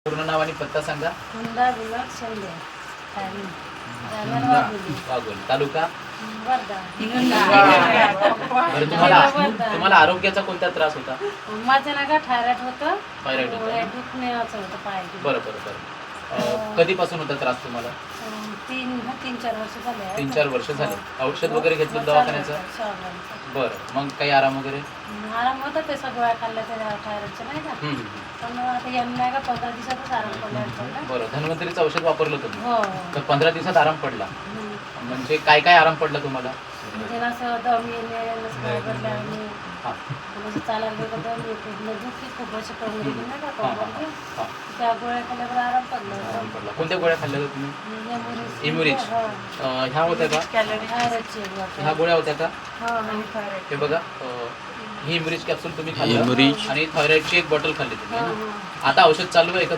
पूर्ण नाव आणि पत्ता सांगा. हुंडा विनोद शिंदे, वाघोली तालुका. वर्धा. बरं, तुम्हाला आरोग्याचा कोणता त्रास होता? माझं ना का थायरॉइड होतं. थायरॉइड होता. दुखण्याचं होतं पाय. बरं बरं बरं. कधीपासून होता त्रास तुम्हाला? 3-4 वर्ष झाले. 3-4 वर्ष झाले. औषध वगैरे घेतलं दवाखान्याचं? बरं, मग काही आराम वगैरे? आराम होता, ते सगळं खाल्लं ते थायरॉइडचं नाही का. पण आता यांना नाही का 15 दिवसातच आराम पडला. बरं, धन्वंतरीचं औषध वापरलं तुम्ही? हो. तर 15 दिवसात आराम पडला. म्हणजे काय काय आराम पडला तुम्हाला? म्हणजे असं दम येणे, घाबरल्या आणि म्हणजे चालायला गेलं दम येते, दुखी खूप अशी करून गेली नाही का कमरची. त्या गोळ्या खाल्ल्यावर आराम पडला. कोणत्या गोळ्या खाल्ल्या होत्या तुम्ही? इम्युरिज. ह्या होत्या का? ह्या गोळ्या होत्या का? हे बघा, ही इम्युरिज कॅप्सूल तुम्ही खाल्लं आणि थायरॉइडची एक बॉटल खाल्ली तुम्ही. आता औषध चालू आहे का?